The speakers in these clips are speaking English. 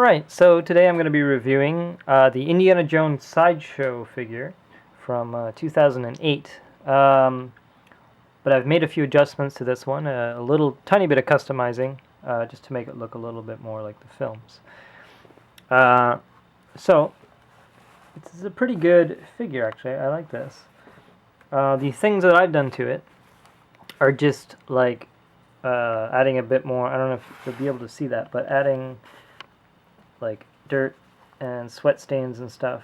Alright, so today I'm going to be reviewing the Indiana Jones Sideshow figure from 2008. But I've made a few adjustments to this one, a little tiny bit of customizing, just to make it look a little bit more like the films. So, it's a pretty good figure actually, I like this. The things that I've done to it are just like adding a bit more, I don't know if you'll be able to see that, but adding like dirt and sweat stains and stuff,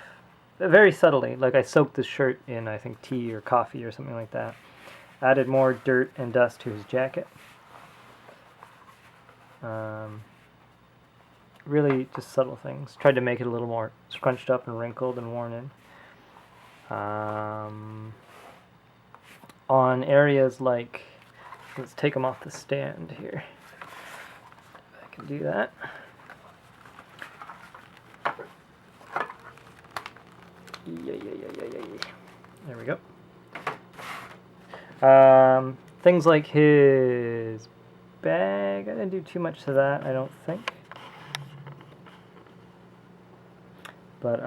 very subtly. Like I soaked this shirt in, I think, tea or coffee or something like that. Added more dirt and dust to his jacket. Really just subtle things. Tried to make it a little more scrunched up and wrinkled and worn in. On areas like, let's take him off the stand here. If I can do that. There we go. Things like his bag, I didn't do too much to that, I don't think. But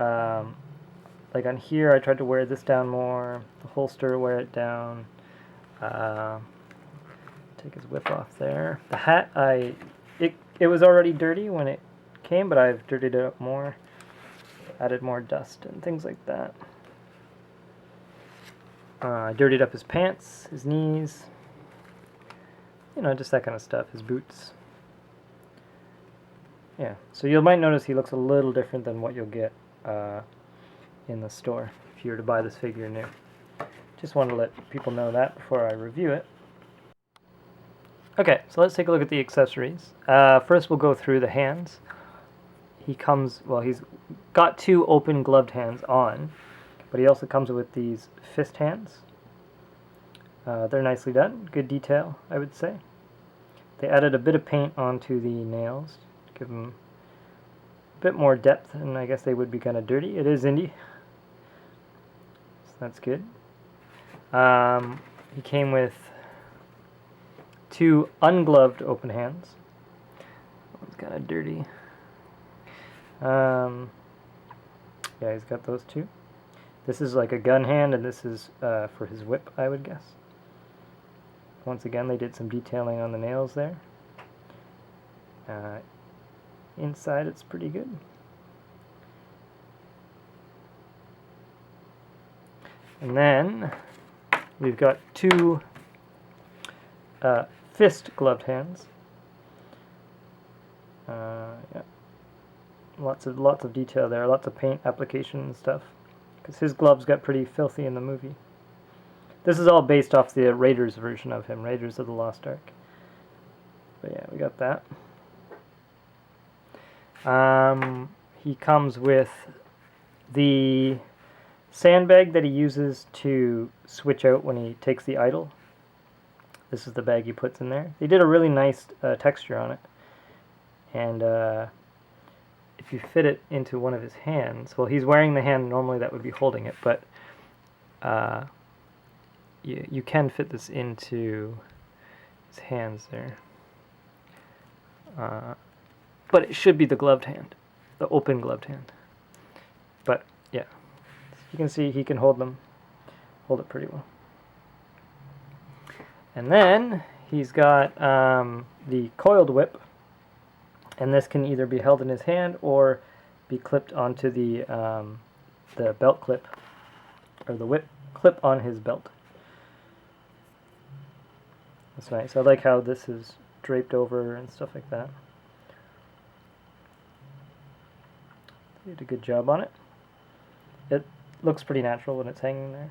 like on here, I tried to wear this down more. The holster, wear it down. Take his whip off there. The hat, it was already dirty when it came, but I've dirtied it up more. Added more dust and things like that. I dirtied up his pants, his knees, just that kind of stuff, his boots. Yeah, so you might notice he looks a little different than what you'll get in the store if you were to buy this figure new. Just wanted to let people know that before I review it. Okay, so let's take a look at the accessories. First we'll go through the hands. He comes, well, he's got two open gloved hands on, but he also comes with these fist hands. They're nicely done, good detail, I would say. They added a bit of paint onto the nails to give them a bit more depth, and I guess they would be kind of dirty. It is indie, so that's good. He came with two ungloved open hands. One's kind of dirty. Yeah, he's got those two. This is like a gun hand, and this is for his whip, I would guess. Once again, they did some detailing on the nails there. Inside, it's pretty good. And then we've got two fist gloved hands. Yeah. Lots of detail there, lots of paint application and stuff, because his gloves got pretty filthy in the movie. This is all based off the Raiders version of him, Raiders of the Lost Ark. But yeah, we got that. He comes with the sandbag that he uses to switch out when he takes the idol. This is the bag he puts in there. They did a really nice texture on it. And if you fit it into one of his hands, well, he's wearing the hand normally that would be holding it, but you can fit this into his hands there. But it should be the gloved hand, the open gloved hand. But yeah, you can see he can hold it pretty well. And then he's got the Coiled Whip. And this can either be held in his hand or be clipped onto the belt clip, or the whip clip on his belt. That's nice. I like how this is draped over and stuff like that. They did a good job on it. It looks pretty natural when it's hanging there.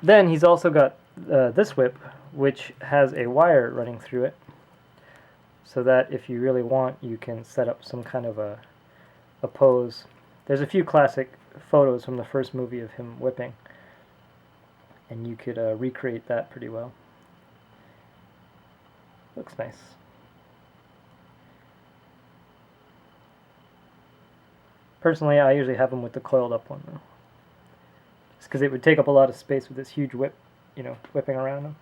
Then he's also got this whip, which has a wire running through it, so that if you really want, you can set up some kind of a pose. There's a few classic photos from the first movie of him whipping, and you could recreate that pretty well. Looks nice. Personally, I usually have him with the coiled up one, though. Just because it would take up a lot of space with this huge whip, whipping around him.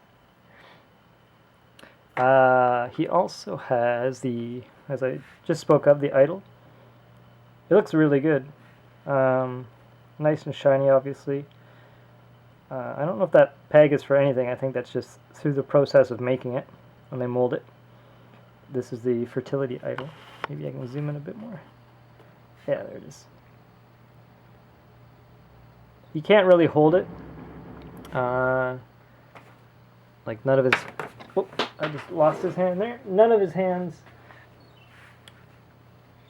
He also has the, as I just spoke of, the Idol. It looks really good. Nice and shiny, obviously. I don't know if that peg is for anything. I think that's just through the process of making it when they mold it. This is the Fertility Idol. Maybe I can zoom in a bit more. Yeah, there it is. You can't really hold it. Like none of his... Oh, I just lost his hand there. None of his hands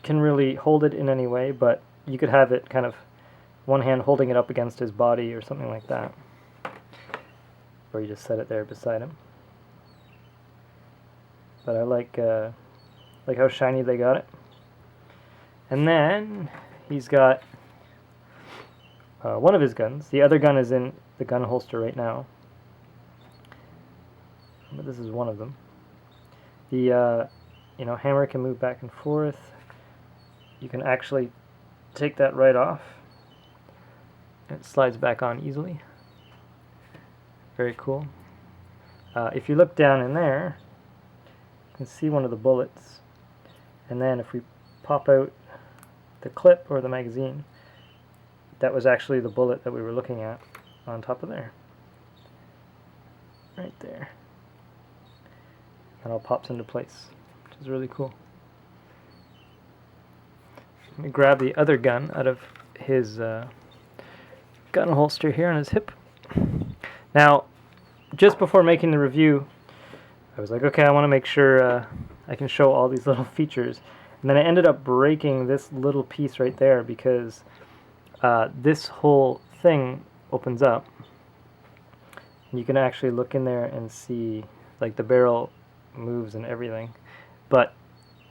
can really hold it in any way, but you could have it kind of one hand holding it up against his body or something like that. Or you just set it there beside him. But I like how shiny they got it. And then he's got one of his guns. The other gun is in the gun holster right now. But this is one of them. The hammer can move back and forth. You can actually take that right off. It slides back on easily. Very cool. If you look down in there, you can see one of the bullets. And then if we pop out the clip or the magazine, that was actually the bullet that we were looking at on top of there. Right there. And all pops into place, which is really cool. Let me grab the other gun out of his gun holster here on his hip. Now, just before making the review, I was like, okay, I want to make sure I can show all these little features. And then I ended up breaking this little piece right there because this whole thing opens up. And you can actually look in there and see, like, the barrel moves and everything. But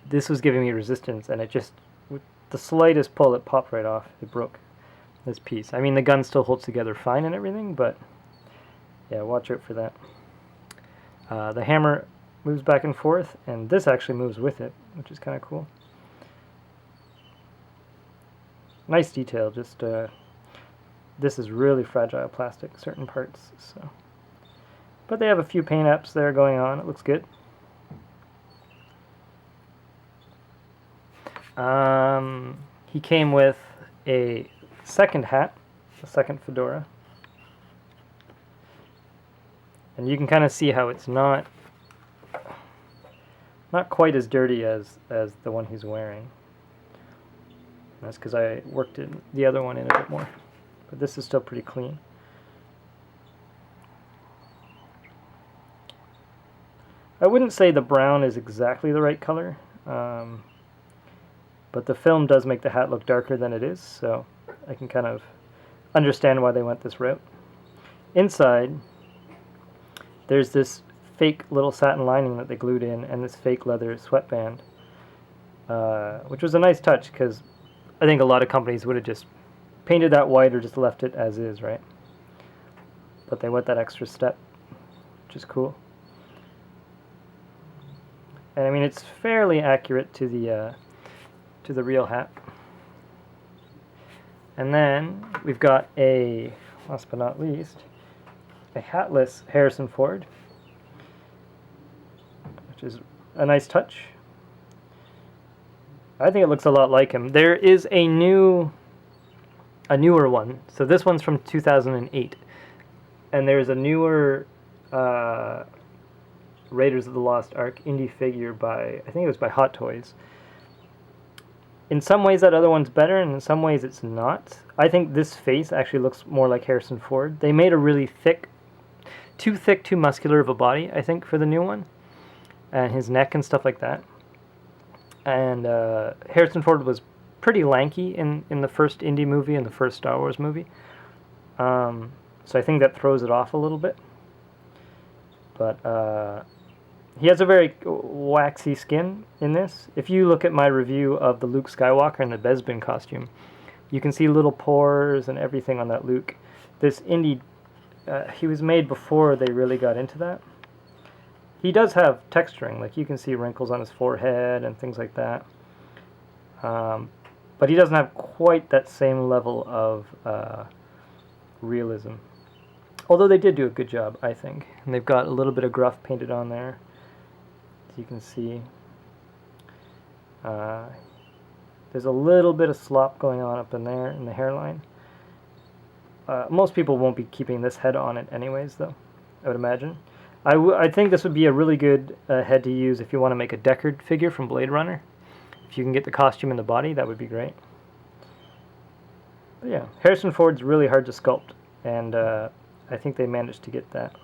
this was giving me resistance, and it just, with the slightest pull, it popped right off. It broke this piece. I mean, the gun still holds together fine and everything, but yeah, watch out for that. The hammer moves back and forth, and this actually moves with it, which is kind of cool. Nice detail. Just this is really fragile plastic, certain parts. So, but they have a few paint apps there going on. It looks good. He came with a second hat, a second fedora. And you can kind of see how it's not quite as dirty as the one he's wearing. That's because I worked the other one in a bit more. But this is still pretty clean. I wouldn't say the brown is exactly the right color, but the film does make the hat look darker than it is, so I can kind of understand why they went this route. Inside, there's this fake little satin lining that they glued in and this fake leather sweatband, which was a nice touch because I think a lot of companies would have just painted that white or just left it as is, right? But they went that extra step, which is cool. And I mean, it's fairly accurate to the real hat. And then we've got a, last but not least, a hatless Harrison Ford, which is a nice touch. I think it looks a lot like him. There is a newer one. So this one's from 2008, and there's a newer Raiders of the Lost Ark indie figure by, I think it was by Hot Toys. In some ways that other one's better, and in some ways it's not. I think this face actually looks more like Harrison Ford. They made a really thick, too muscular of a body, I think, for the new one. And his neck and stuff like that. And Harrison Ford was pretty lanky in the first indie movie and the first Star Wars movie. So I think that throws it off a little bit. But he has a very waxy skin in this. If you look at my review of the Luke Skywalker in the Bespin costume, you can see little pores and everything on that Luke. This indie, he was made before they really got into that. He does have texturing, like you can see wrinkles on his forehead and things like that. But he doesn't have quite that same level of realism. Although they did do a good job, I think. And they've got a little bit of gruff painted on there. you can see, there's a little bit of slop going on up in there in the hairline. Most people won't be keeping this head on it anyways, though, I would imagine. I think this would be a really good head to use if you want to make a Deckard figure from Blade Runner. If you can get the costume and the body, that would be great. But yeah, Harrison Ford's really hard to sculpt, and I think they managed to get that.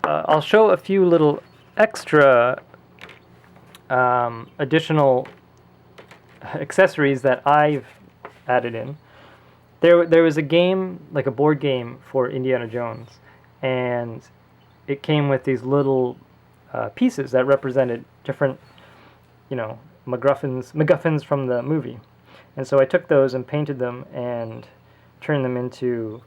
I'll show a few little extra additional accessories that I've added in. There was a game, like a board game for Indiana Jones, and it came with these little pieces that represented different, MacGuffins from the movie. And so I took those and painted them and turned them into,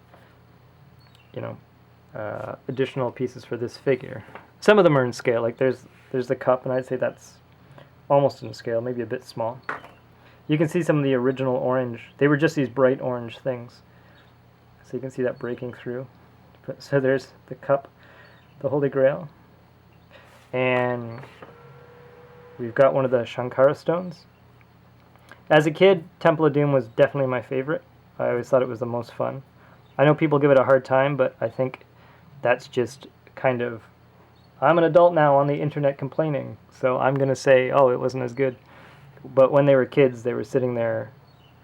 additional pieces for this figure. Some of them are in scale. Like there's the cup, and I'd say that's almost in scale, maybe a bit small. You can see some of the original orange. They were just these bright orange things. So you can see that breaking through. So there's the cup, the Holy Grail. And we've got one of the Shankara stones. As a kid, Temple of Doom was definitely my favorite. I always thought it was the most fun. I know people give it a hard time, but I think that's just kind of... I'm an adult now on the internet complaining, so I'm going to say, oh, it wasn't as good. But when they were kids, they were sitting there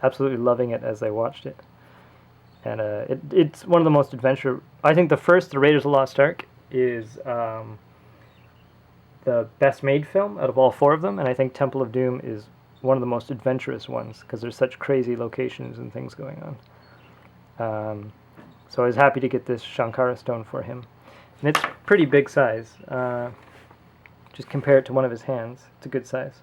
absolutely loving it as they watched it. And it's one of the most adventure... I think the Raiders of the Lost Ark, is the best made film out of all four of them, and I think Temple of Doom is one of the most adventurous ones, because there's such crazy locations and things going on. So I was happy to get this Shankara stone for him. And it's pretty big size. Just compare it to one of his hands. It's a good size.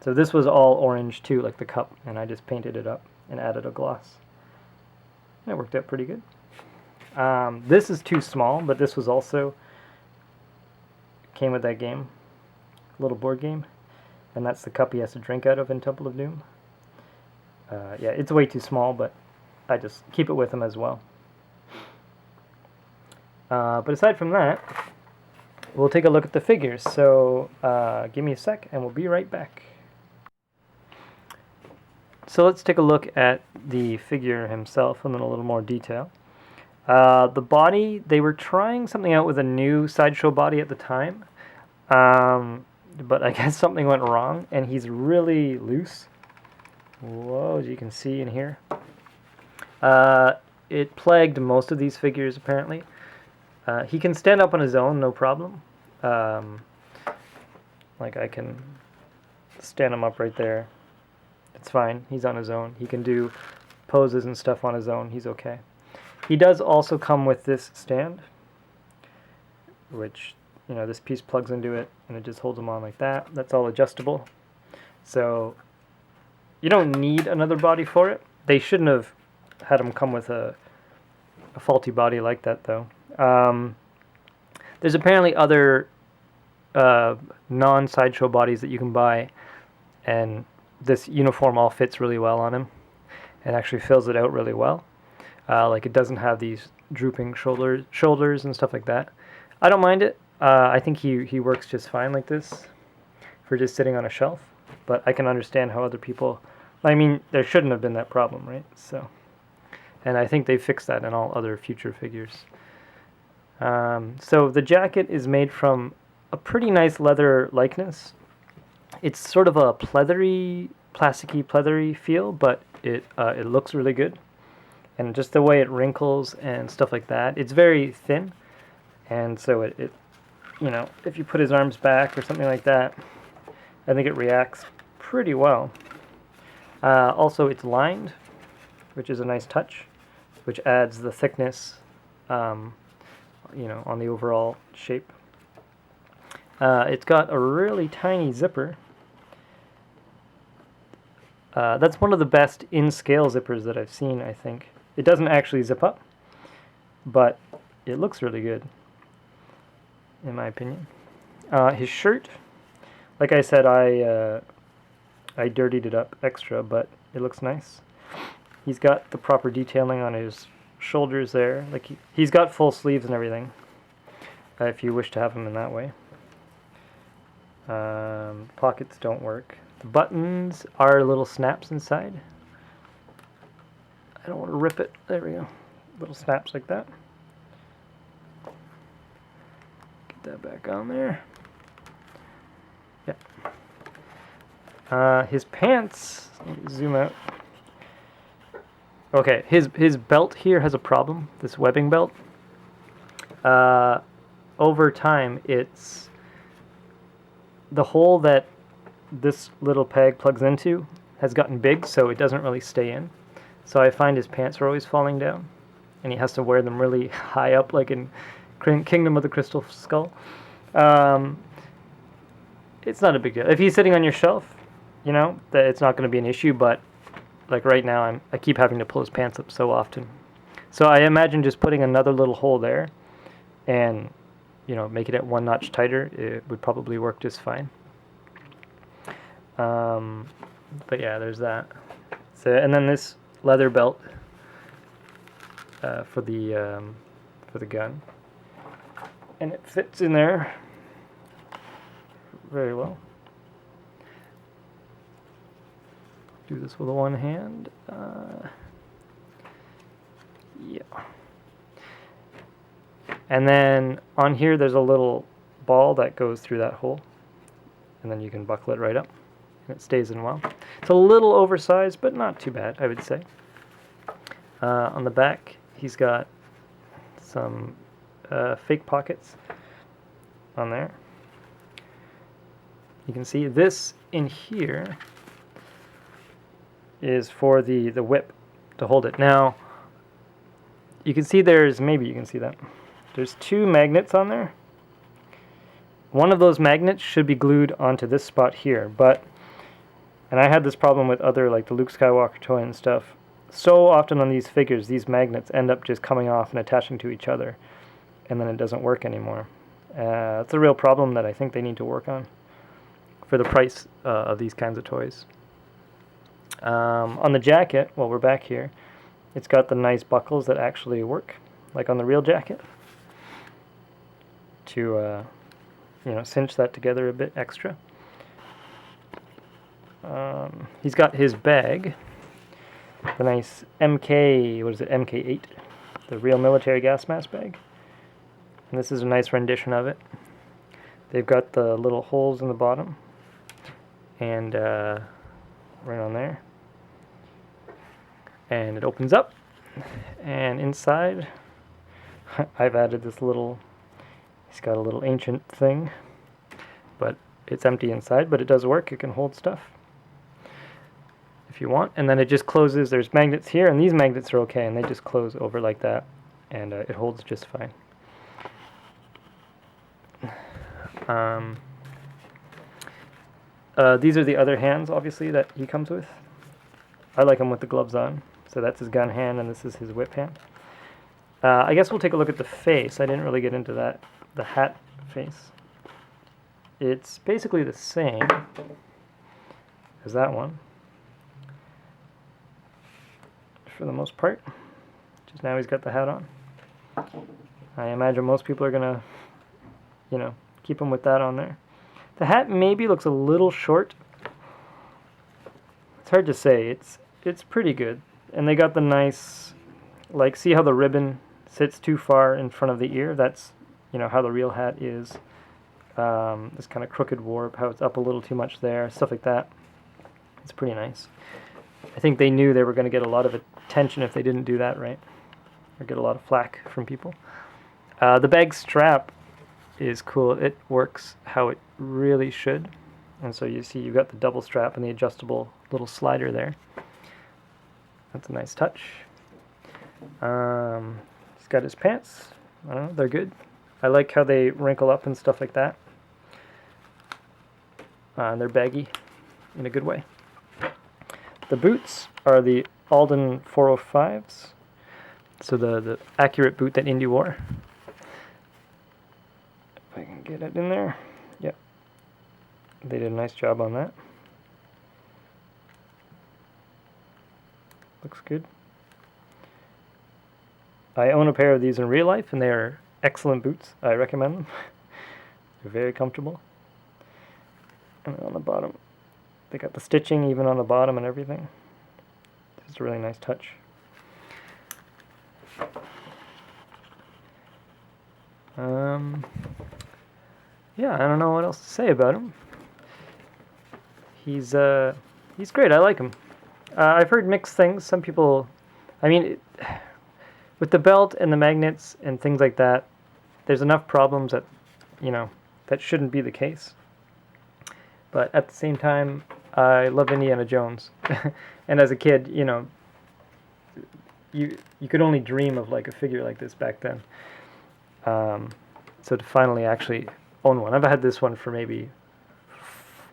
So this was all orange too, like the cup, and I just painted it up and added a gloss. And it worked out pretty good. This is too small, but this was also... came with that game. A little board game. And that's the cup he has to drink out of in Temple of Doom. Yeah, it's way too small, but I just keep it with him as well. But aside from that, we'll take a look at the figures. So give me a sec, and we'll be right back. So let's take a look at the figure himself in a little more detail. The body, they were trying something out with a new Sideshow body at the time. But I guess something went wrong, and he's really loose. Whoa, as you can see in here. It plagued most of these figures, apparently. He can stand up on his own, no problem. Like I can stand him up right there. It's fine, he's on his own. He can do poses and stuff on his own, he's okay. He does also come with this stand, which, this piece plugs into it, and it just holds him on like that. That's all adjustable. So, you don't need another body for it. They shouldn't have had him come with a faulty body like that, though. There's apparently other non-Sideshow bodies that you can buy, and this uniform all fits really well on him, and actually fills it out really well. Like it doesn't have these drooping shoulders and stuff like that. I don't mind it. I think he works just fine like this for just sitting on a shelf, but I can understand how other people... I mean, there shouldn't have been that problem, right? So, and I think they fixed that in all other future figures. So the jacket is made from a pretty nice leather likeness. It's sort of a plasticky pleathery feel, but it looks really good. And just the way it wrinkles and stuff like that, it's very thin. And so it if you put his arms back or something like that, I think it reacts pretty well. Also, it's lined, which is a nice touch, which adds the thickness, on the overall shape. It's got a really tiny zipper. That's one of the best in-scale zippers that I've seen, I think. It doesn't actually zip up, but it looks really good, in my opinion. His shirt, like I said, I dirtied it up extra, but it looks nice. He's got the proper detailing on his shoulders there. Like he's got full sleeves and everything. if you wish to have them in that way. Pockets don't work. The buttons are little snaps inside. I don't want to rip it. There we go. Little snaps like that. Get that back on there. Yeah. His pants, let me zoom out. Okay, his belt here has a problem, this webbing belt. Over time, it's the hole that this little peg plugs into has gotten big, so it doesn't really stay in. So I find his pants are always falling down, and he has to wear them really high up, like in Kingdom of the Crystal Skull. It's not a big deal. If he's sitting on your shelf, you know, that it's not going to be an issue, but like right now, I keep having to pull his pants up so often. So I imagine just putting another little hole there and, you know, make it at one notch tighter, it would probably work just fine. But yeah, there's that. So, and then this leather belt for the gun, and it fits in there very well. Do this with one hand. Yeah. And then on here there's a little ball that goes through that hole, and then you can buckle it right up, and it stays in well. It's a little oversized, but not too bad, I would say. On the back, he's got some fake pockets on there. You can see this in here is for the whip to hold it. Now, you can see maybe you can see that. There's two magnets on there. One of those magnets should be glued onto this spot here, and I had this problem with other, like the Luke Skywalker toy and stuff. So often on these figures, these magnets end up just coming off and attaching to each other, and then it doesn't work anymore. That's a real problem that I think they need to work on for the price of these kinds of toys. On the jacket, while we're back here, it's got the nice buckles that actually work, like on the real jacket, to you know, cinch that together a bit extra. He's got his bag, the nice MK8, the real military gas mask bag. And this is a nice rendition of it. They've got the little holes in the bottom, and right on there. And it opens up, and inside, I've added this little, he's got a little ancient thing, but it's empty inside, but it does work. It can hold stuff if you want. And then it just closes. There's magnets here, and these magnets are okay, and they just close over like that, and it holds just fine. These are the other hands, obviously, that he comes with. I like him with the gloves on. So that's his gun hand, and this is his whip hand. I guess we'll take a look at the face. I didn't really get into that. The hat face. It's basically the same as that one, for the most part. Just now he's got the hat on. I imagine most people are gonna, you know, keep him with that on there. The hat maybe looks a little short. It's hard to say. It's pretty good. And they got the nice, like, see how the ribbon sits too far in front of the ear? That's, you know, how the real hat is. This kind of crooked warp, how it's up a little too much there, stuff like that. It's pretty nice. I think they knew they were going to get a lot of attention if they didn't do that right, or get a lot of flack from people. The bag strap is cool. It works how it really should. And so you see you've got the double strap and the adjustable little slider there. That's a nice touch. He's got his pants. I don't know, they're good. I like how they wrinkle up and stuff like that. They're baggy in a good way. The boots are the Alden 405s. So the accurate boot that Indy wore. If I can get it in there. Yep. They did a nice job on that. Looks good. I own a pair of these in real life, and they are excellent boots. I recommend them. They're very comfortable. And on the bottom, they got the stitching even on the bottom and everything. It's a really nice touch. Yeah, I don't know what else to say about him. He's great. I like him. I've heard mixed things. Some people, I mean, with the belt and the magnets and things like that, there's enough problems that, that shouldn't be the case. But at the same time, I love Indiana Jones, and as a kid, you could only dream of like a figure like this back then. So to finally actually own one, I've had this one for maybe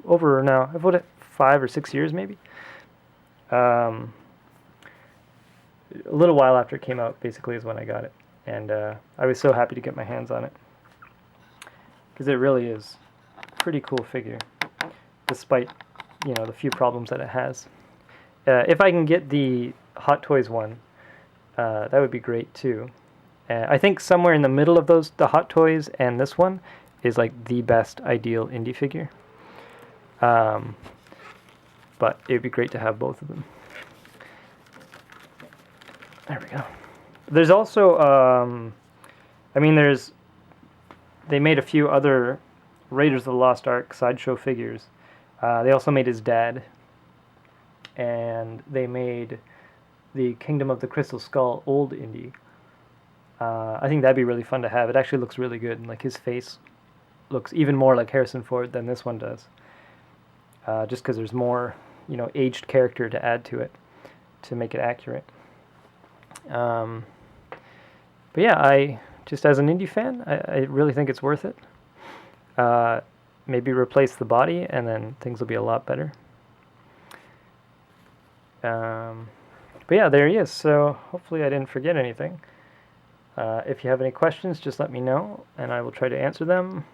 over now. I've had it 5 or 6 years maybe. A little while after it came out, basically, is when I got it, and I was so happy to get my hands on it because it really is a pretty cool figure, despite the few problems that it has. If I can get the Hot Toys one, that would be great too. I think somewhere in the middle of the Hot Toys and this one is like the best ideal indie figure. But it would be great to have both of them. There we go. There's also, they made a few other Raiders of the Lost Ark Sideshow figures. They also made his dad, and they made the Kingdom of the Crystal Skull old indie. I think that'd be really fun to have. It actually looks really good, and like his face looks even more like Harrison Ford than this one does. Just because there's more, aged character to add to it to make it accurate. But yeah, just as an indie fan, I really think it's worth it. Maybe replace the body, and then things will be a lot better. But yeah, there he is. So hopefully I didn't forget anything. If you have any questions, just let me know, and I will try to answer them.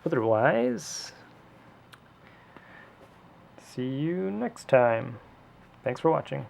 Otherwise, see you next time. Thanks for watching.